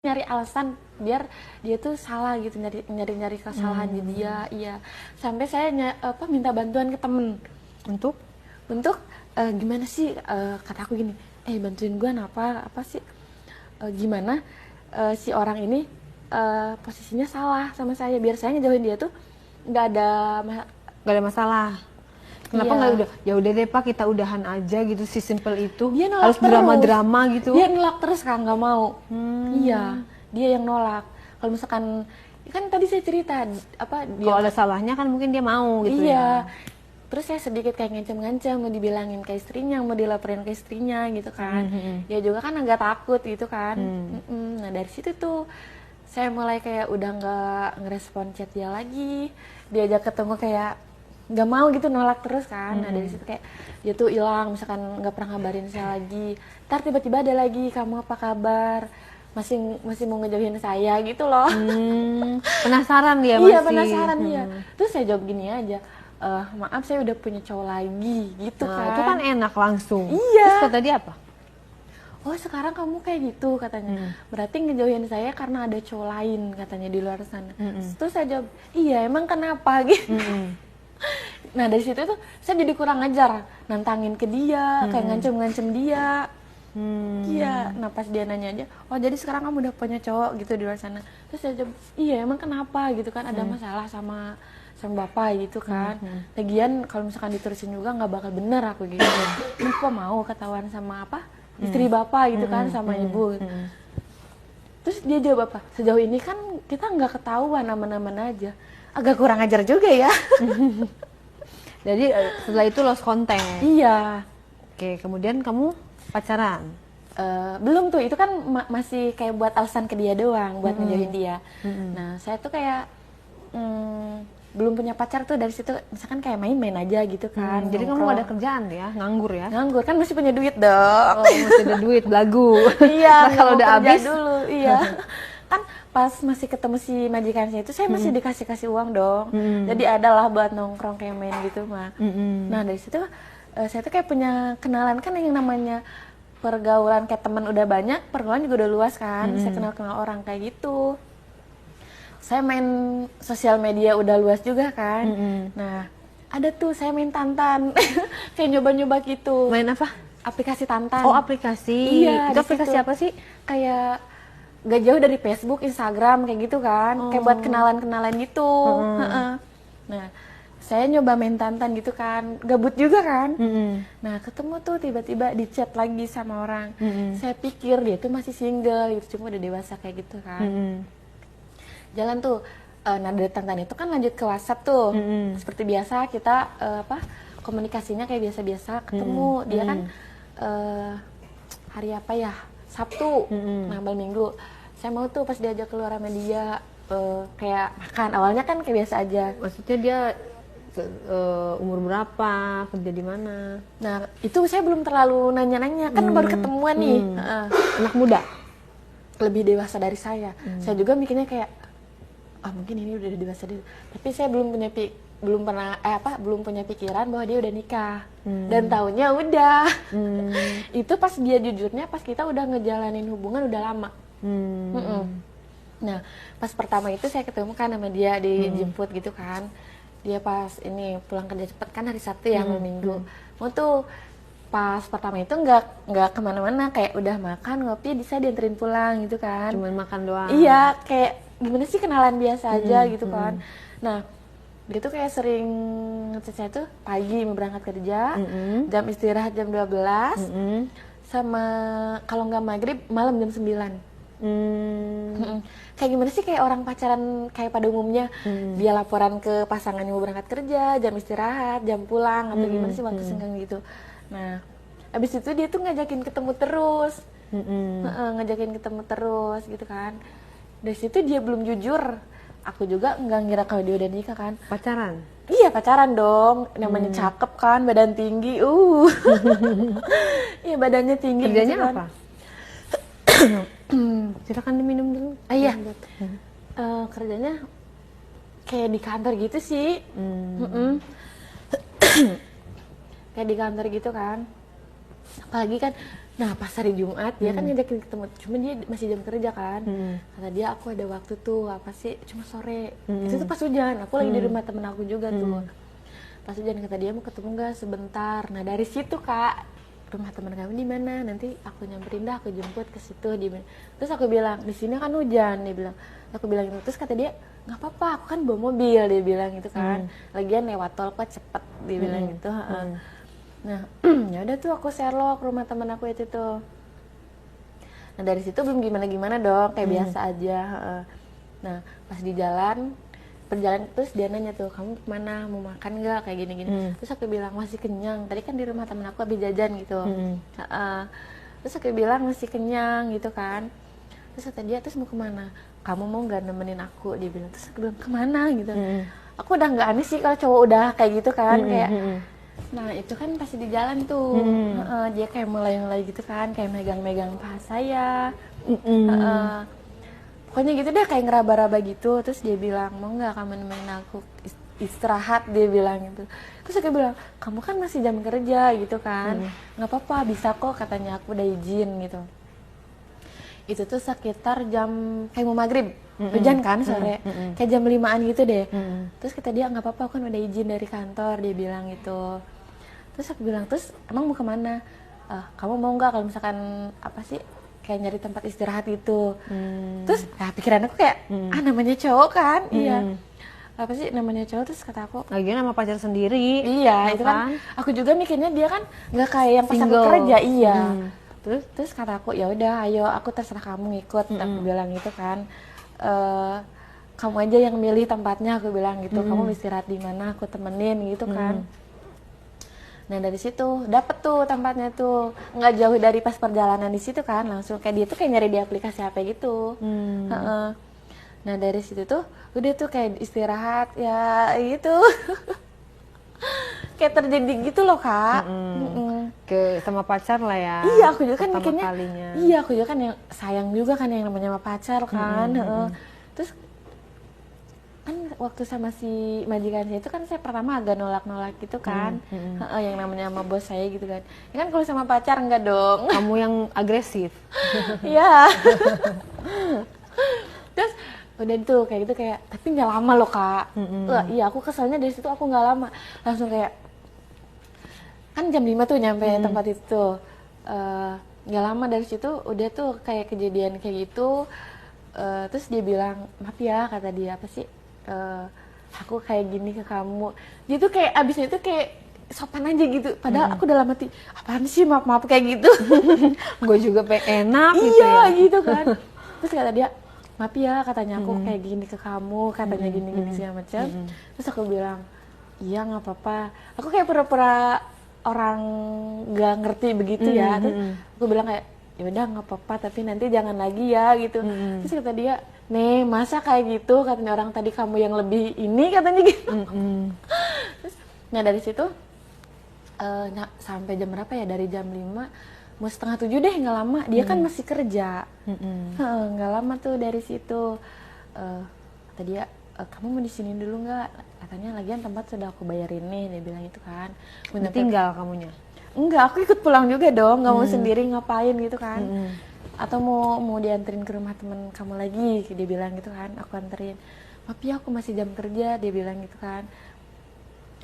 nyari alasan biar dia tuh salah gitu, nyari kesalahan di dia. Iya, sampai saya minta bantuan ke temen untuk gimana sih, kata aku gini, bantuin gue apa sih, gimana si orang ini posisinya salah sama saya, biar saya ngejauhin dia tuh nggak ada masalah. Kenapa nggak udah, ya udah deh Pak, kita udahan aja gitu, si simple itu. Dia nolak harus drama-drama gitu. Dia nolak terus kan, nggak mau. Iya, dia yang nolak. Kalau misalkan kan tadi saya cerita kalau ada salahnya kan mungkin dia mau gitu. Iya. Terus saya sedikit kayak ngancam-ngancam, mau dibilangin ke istrinya, mau dilaporin ke istrinya gitu kan. Dia juga kan agak takut gitu kan. Nah dari situ tuh saya mulai kayak udah nggak ngerespon chat dia lagi. Diajak ketemu kayak nggak mau gitu, nolak terus kan. Nah dari situ kayak dia tuh hilang, misalkan nggak pernah ngabarin saya lagi. Ntar tiba-tiba ada lagi, kamu apa kabar, masih mau ngejauhin saya gitu loh. Penasaran dia masih. Iya penasaran dia. Terus saya jawab gini aja, maaf saya udah punya cowok lagi gitu kan. Itu kan enak langsung. Iya. Terus kata dia apa? Oh sekarang kamu kayak gitu katanya. Berarti ngejauhin saya karena ada cowok lain katanya di luar sana. Terus saya jawab, iya emang kenapa gitu. Nah dari situ tuh saya jadi kurang ajar, nantangin ke dia, kayak ngancem-ngancem dia. Iya, nah pas dia nanya aja, oh jadi sekarang kamu udah punya cowok gitu di luar sana. Terus saya jawab, iya emang kenapa gitu kan, ada masalah sama bapak gitu kan. Lagian kalau misalkan diterusin juga nggak bakal bener aku gitu. Kok mau ketahuan sama istri bapak gitu kan, sama ibu. Terus dia jawab apa? Sejauh ini kan kita nggak ketahuan, aman-aman aja. Agak kurang ajar juga ya. Jadi setelah itu lost contact. Iya. Oke, kemudian kamu pacaran? Belum tuh, itu kan masih kayak buat alasan ke dia doang, buat ngejauhin dia. Nah saya tuh kayak belum punya pacar tuh, dari situ misalkan kayak main-main aja gitu kan. Jadi kamu gak ada kerjaan ya, nganggur ya? Nganggur kan, mesti punya duit dong. Oh, masih ada duit, belagu. Iya, nah, kalau udah habis dulu, iya. Kan pas masih ketemu si majikan saya itu, saya masih dikasih uang dong. Jadi adalah buat nongkrong kayak main gitu mah. Nah dari situ saya tuh kayak punya kenalan, kan yang namanya pergaulan kayak teman udah banyak, pergaulan juga udah luas kan. Saya kenal orang kayak gitu. Saya main sosial media udah luas juga kan. Nah ada tuh saya main Tantan. Kayak nyoba-nyoba gitu. Main apa? Aplikasi Tantan. Oh aplikasi. Iya. Itu aplikasi apa sih? Kayak gak jauh dari Facebook, Instagram kayak gitu kan. Kayak buat kenalan-kenalan gitu. Nah saya nyoba main Tantan gitu kan, gabut juga kan. Nah ketemu tuh tiba-tiba di chat lagi sama orang. Saya pikir dia tuh masih single gitu, cuma udah dewasa kayak gitu kan. Jalan tuh, nah dari Tantan itu kan lanjut ke WhatsApp tuh. Seperti biasa kita komunikasinya kayak biasa-biasa, ketemu. Dia kan hari apa ya, Sabtu, nah malam Minggu saya mau tuh pas diajak keluar sama dia, kayak makan. Awalnya kan kayak biasa aja. Maksudnya dia umur berapa, kerja di mana? Nah itu saya belum terlalu nanya-nanya, kan baru ketemuan nih. Anak muda? Lebih dewasa dari saya. Saya juga mikirnya kayak, mungkin ini udah dewasa deh. Tapi saya belum punya pikiran bahwa dia udah nikah. Dan taunya udah. Itu pas dia jujurnya pas kita udah ngejalanin hubungan udah lama. Nah pas pertama itu saya ketemu kan sama dia, dijemput gitu kan. Dia pas ini pulang kerja cepet kan, hari Sabtu ya, malam Minggu. Mau tuh pas pertama itu nggak kemana-mana, kayak udah makan ngopi bisa dianterin pulang gitu kan. Cuman makan doang. Iya, kayak gimana sih, kenalan biasa aja gitu kan. Nah dia tuh kayak sering ngechat saya tuh pagi mau berangkat kerja, jam istirahat jam 12, sama kalau nggak maghrib malam jam 9. Kayak gimana sih, kayak orang pacaran kayak pada umumnya. Dia laporan ke pasangannya mau berangkat kerja, jam istirahat, jam pulang, atau gimana sih waktu senggang gitu. Nah abis itu dia tuh ngajakin ketemu terus, ngajakin ketemu terus gitu kan. Dari situ dia belum jujur, aku juga nggak ngira kalau dia udah nikah kan. Pacaran? Iya pacaran dong, namanya cakep kan, badan tinggi, iya badannya tinggi. Kerjanya gitu kan. apa? Silakan diminum dulu. Iya. Kerjanya kayak di kantor gitu sih. Kayak di kantor gitu kan. apalagi kan, nah pas hari Jumat dia kan ngajakin ketemu, cuma dia masih jam kerja kan. Kata dia aku ada waktu tuh, apa sih, cuma sore. Itu tuh pas hujan, aku lagi di rumah temen aku juga tuh. Pas hujan, kata dia mau ketemu nggak sebentar. Nah dari situ Kak, rumah teman kamu di mana? Nanti aku nyamperin dah, aku jemput ke situ. Terus aku bilang di sini kan hujan, dia bilang. Aku bilang gitu, terus kata dia nggak apa-apa, aku kan bawa mobil, dia bilang gitu kan. Lagian lewat tol kok cepet, dia bilang gitu. Nah ya udah tuh aku Sherlock rumah teman aku itu tuh. Nah dari situ belum gimana-gimana dong, kayak biasa aja. Nah pas di jalan perjalanan terus dia nanya tuh, kamu kemana, mau makan nggak, kayak gini-gini. Terus aku bilang masih kenyang, tadi kan di rumah temen aku habis jajan gitu. Terus aku bilang masih kenyang gitu kan. Terus kata dia, terus mau kemana, kamu mau nggak nemenin aku, dia bilang. Terus aku bilang kemana gitu. Aku udah nggak aneh sih kalau cowok udah kayak gitu kan, kayak nah itu kan pasti di jalan tuh. Dia kayak mulai gitu kan, kayak megang-megang paha saya. Pokoknya gitu deh, kayak ngeraba-raba gitu. Terus dia bilang, mau nggak kamu nemenin aku istirahat, dia bilang gitu. Terus aku bilang, kamu kan masih jam kerja gitu kan, nggak apa-apa, bisa kok, katanya, aku udah izin gitu. Itu tuh sekitar jam kayak mau maghrib, hujan kan sore, kayak jam 5-an gitu deh. Terus kata dia, nggak apa-apa, aku kan udah izin dari kantor, dia bilang gitu. Terus aku bilang, terus emang mau kemana? Kamu mau nggak kalau misalkan apa sih, kayak nyari tempat istirahat gitu. Terus ya pikiran aku kayak namanya cowok kan, iya apa sih namanya cowok. Terus kata aku, lagian sama pacar sendiri, iya itu kan aku juga mikirnya dia kan nggak kayak yang pas aku kerja, iya. Terus kata aku, ya udah ayo, aku terserah kamu ngikut. Aku bilang gitu kan, kamu aja yang milih tempatnya, aku bilang gitu. Kamu istirahat di mana, aku temenin gitu kan. Nah dari situ dapet tuh tempatnya tuh, nggak jauh dari pas perjalanan di situ kan, langsung kayak dia tuh kayak nyari di aplikasi HP gitu. Nah dari situ tuh udah tuh kayak istirahat ya gitu. Kayak terjadi gitu loh Kak. Ke sama pacar lah ya. Iya aku juga kan mikirnya, kalinya. iya aku juga kan yang sayang juga kan yang namanya sama pacar kan. Terus kan waktu sama si majikan saya itu kan saya pertama agak nolak-nolak gitu kan, yang namanya sama bos saya gitu kan. Ya kan kalau sama pacar enggak dong. Kamu yang agresif. Iya. Terus udah tuh kayak gitu, kayak tapi nggak lama loh Kak. Iya aku keselnya dari situ, aku nggak lama, langsung kayak kan jam 5 tuh nyampe tempat itu. Nggak lama dari situ udah tuh kayak kejadian kayak gitu. Terus dia bilang, maaf ya, kata dia, apa sih, aku kayak gini ke kamu. Dia tuh kayak abisnya tuh kayak sopan aja gitu, padahal aku dalam hati, apaan sih maaf kayak gitu. Gue juga pengen enak gitu iya ya. gitu kan. Terus kata dia, maaf ya, katanya aku kayak gini ke kamu, katanya gini segala macam. Terus aku bilang, iya nggak apa-apa. Aku kayak pura-pura orang nggak ngerti begitu ya. Terus aku bilang kayak, ya udah nggak apa-apa, tapi nanti jangan lagi ya gitu. Terus kata dia, nih masa kayak gitu, katanya orang tadi kamu yang lebih ini, katanya gitu. Terus, nah dari situ sampai jam berapa ya, dari jam 5 mau setengah 7 deh, nggak lama. Dia kan masih kerja, nggak lama tuh dari situ. Kata dia, kamu mau di sini dulu nggak, katanya lagian tempat sudah aku bayarin nih, dia bilang itu kan. Tinggal kamunya? Enggak, aku ikut pulang juga dong, nggak mau sendiri ngapain gitu kan. Atau mau dianterin ke rumah teman kamu lagi, dia bilang gitu kan. Aku anterin, maaf ya aku masih jam kerja, dia bilang gitu kan.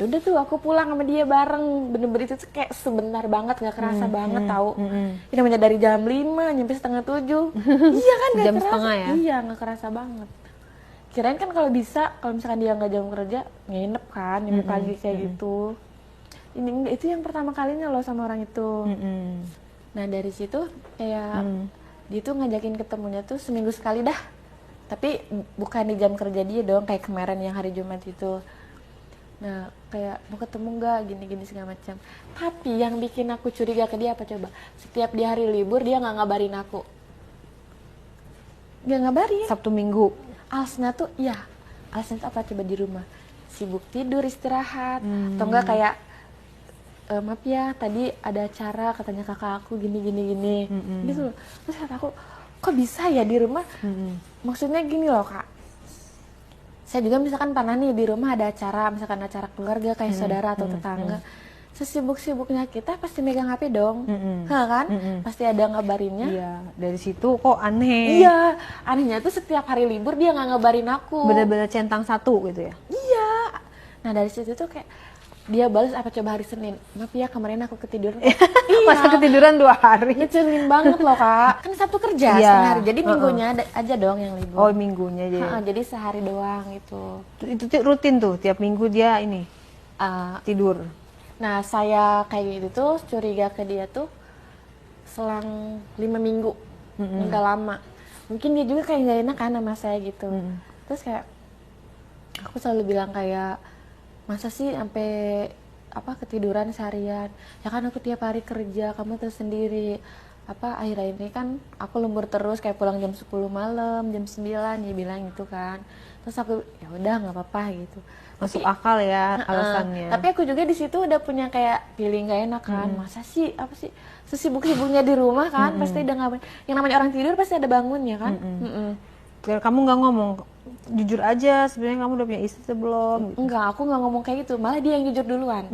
Udah tuh aku pulang sama dia bareng, bener-bener itu tuh kayak sebentar banget, nggak kerasa banget tahu. Ini namanya dari jam 5 nyampe setengah 7. Iya kan, nggak jam kerasa. Setengah ya? Iya, nggak kerasa banget. Kirain kan kalau bisa, kalau misalkan dia nggak jam kerja, nginep kan, nyampe pagi kayak gitu. Ini itu yang pertama kalinya loh sama orang itu. Nah dari situ kayak dia tuh ngajakin ketemunya tuh seminggu sekali dah, tapi bukan di jam kerja dia dong, kayak kemarin yang hari Jumat itu. Nah kayak mau ketemu nggak, gini-gini segala macam. Tapi yang bikin aku curiga ke dia apa coba, setiap di hari libur dia nggak ngabarin aku, nggak ngabarin. Sabtu Minggu Alasannya tuh, iya alasannya tuh apa coba, di rumah sibuk tidur istirahat, atau enggak kayak maaf ya tadi ada acara katanya kakak aku gini gitu loh. Terus kata aku, kok bisa ya di rumah? Maksudnya gini loh Kak, saya juga misalkan pernah nih di rumah ada acara, misalkan acara keluarga kayak saudara atau tetangga, sesibuk-sibuknya kita pasti megang HP dong, kan? Pasti ada ngabarinnya. Iya, dari situ kok aneh. Iya, anehnya tuh setiap hari libur dia nggak ngabarin aku. Bener-bener centang satu gitu ya? Iya. Nah dari situ tuh kayak dia balas apa coba hari Senin, maaf ya kemarin aku ketiduran. Iya. Masa ketiduran 2 hari? Ngecelin banget loh kak. Kan Sabtu kerja sehari, jadi minggunya aja dong yang libur. Oh minggunya jadi. Jadi sehari doang gitu. Itu rutin tuh, tiap minggu dia ini tidur? Nah saya kayak gitu tuh curiga ke dia tuh selang 5 minggu, nggak lama. Mungkin dia juga kayak nggak enak kan sama saya gitu. Terus kayak aku selalu bilang kayak, masa sih sampai ketiduran seharian? Ya kan aku tiap hari kerja, kamu terus sendiri. Akhir-akhir ini kan aku lembur terus, kayak pulang jam 10 malam, jam 9 dia bilang gitu kan. Terus aku ya udah nggak apa-apa gitu. Masuk akal ya alasannya. Tapi aku juga di situ udah punya kayak feeling gak enak kan. Masa sih sesibuk-sibuknya di rumah kan, pasti udah nggak. Yang namanya orang tidur pasti ada bangunnya kan. Kamu nggak ngomong, jujur aja sebenarnya kamu udah punya istri sebelum? Gitu. Enggak, aku nggak ngomong kayak gitu, malah dia yang jujur duluan.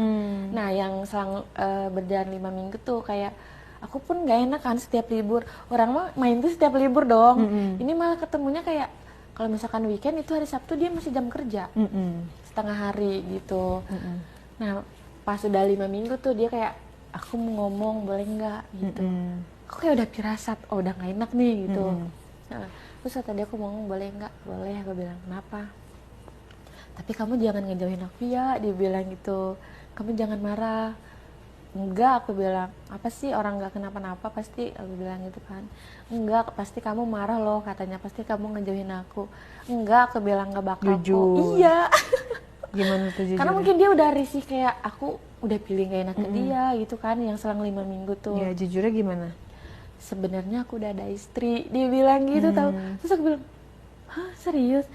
Nah yang selang berjalan 5 minggu tuh kayak aku pun nggak enak kan setiap libur. Orang mah main tuh setiap libur dong. Ini malah ketemunya kayak kalau misalkan weekend itu hari Sabtu dia masih jam kerja. Setengah hari gitu. Nah pas udah 5 minggu tuh dia kayak, aku mau ngomong boleh nggak gitu. Aku kayak udah pirasat, oh udah nggak enak nih gitu. Nah, terus kata dia, aku mau ngomong boleh nggak? Boleh. Aku bilang kenapa? Tapi kamu jangan ngejauhin aku ya, dia bilang gitu. Kamu jangan marah. Enggak, aku bilang, apa sih orang nggak kenapa-napa pasti, aku bilang gitu kan. Enggak, pasti kamu marah loh katanya, pasti kamu ngejauhin aku. Enggak, aku bilang nggak bakal. Jujur. Iya. Gimana tuh jujur? Karena mungkin dia udah risih kayak aku udah pilih gak enak ke dia gitu kan, yang selang 5 minggu tuh. Ya jujurnya gimana? Sebenarnya aku udah ada istri, dia bilang gitu tahu. Terus aku bilang, hah serius?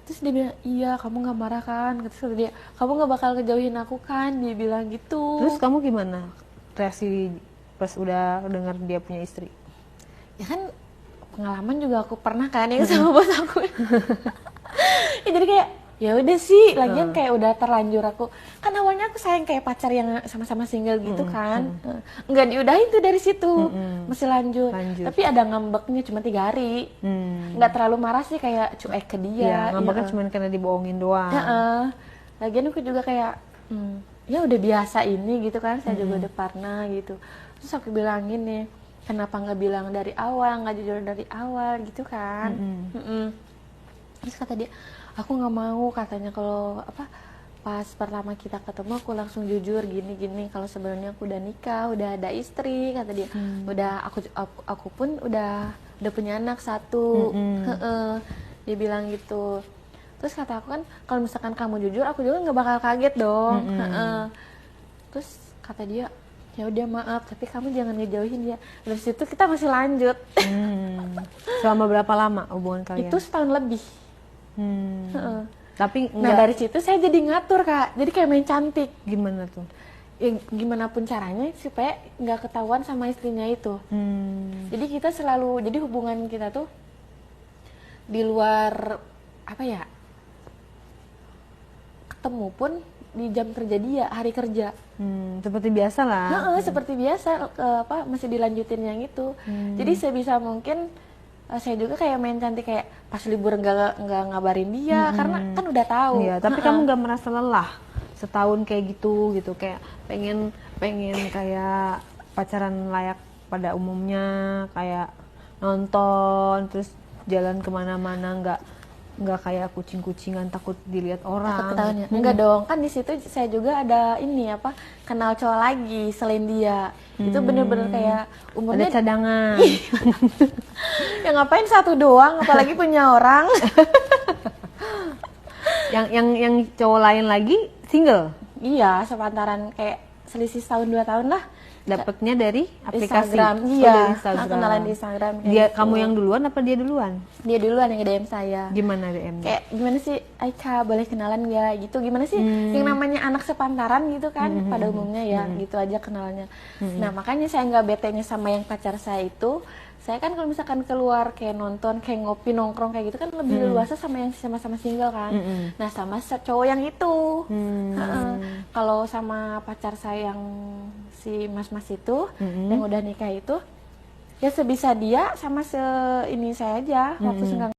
Terus dia bilang, iya kamu nggak marah kan? Terus kata dia, kamu nggak bakal ngejauhin aku kan? Dia bilang gitu. Terus kamu gimana reaksi pas udah dengar dia punya istri? Ya kan pengalaman juga aku pernah kan yang sama bos aku. Ya jadi kayak ya udah sih, lagian kayak udah terlanjur aku. Kan awalnya aku sayang kayak pacar yang sama-sama single gitu kan. Nggak diudahin tuh dari situ. Masih lanjut. Tapi ada ngambeknya cuma 3 hari. Nggak terlalu marah sih, kayak cuek ke dia. Ya, ngambeknya cuma karena dibohongin doang. Lagian aku juga kayak ya udah biasa ini gitu kan. Saya juga udah pernah gitu. Terus aku bilang gini, kenapa nggak bilang dari awal, nggak jujur dari awal gitu kan. Terus kata dia, aku nggak mau katanya kalau pas pertama kita ketemu aku langsung jujur gini kalau sebenarnya aku udah nikah, udah ada istri, kata dia. Udah aku pun udah punya anak 1. Dia bilang gitu. Terus kata aku kan, kalau misalkan kamu jujur aku juga nggak bakal kaget dong. Terus kata dia, ya udah maaf tapi kamu jangan ngejauhin ya. Dari situ kita masih lanjut. Selama berapa lama hubungan kalian? Itu setahun lebih. Tapi nah dari situ saya jadi ngatur kak, jadi kayak main cantik. Gimana tuh? Ya, gimana pun caranya supaya nggak ketahuan sama istrinya itu. Jadi kita selalu, jadi hubungan kita tuh di luar ketemu pun di jam kerja dia, hari kerja. Seperti biasa lah. Seperti biasa, masih dilanjutin yang itu. Jadi sebisa mungkin saya juga kayak main cantik, kayak pas libur nggak ngabarin dia karena kan udah tahu. Iya, tapi kamu nggak merasa lelah setahun kayak gitu kayak pengen kayak pacaran layak pada umumnya, kayak nonton terus jalan kemana-mana, nggak kayak kucing-kucingan takut dilihat orang. Takut enggak dong, kan di situ saya juga ada ini kenal cowok lagi selain dia. Itu bener-bener kayak umurnya ada cadangan. Ya ngapain 1 doang, apalagi punya orang. yang cowok lain lagi single? Iya, sepantaran kayak selisih 1-2 tahun lah. Dapatnya dari aplikasi Instagram. Dari Instagram. Kenalan di Instagram. Dia gitu. Kamu yang duluan apa dia duluan? Dia duluan yang DM saya. Gimana DM? Kayak gimana sih, Aika boleh kenalan gak gitu? Gimana sih yang namanya anak sepantaran gitu kan pada umumnya ya, gitu aja kenalannya. Nah makanya saya nggak betenya sama yang pacar saya itu, saya kan kalau misalkan keluar kayak nonton, kayak ngopi, nongkrong kayak gitu kan lebih leluasa sama yang sama-sama single kan. Nah sama cowok yang itu. Kalau sama pacar saya yang si mas-mas itu, yang udah nikah itu, ya sebisa dia sama ini saya aja waktu senggang.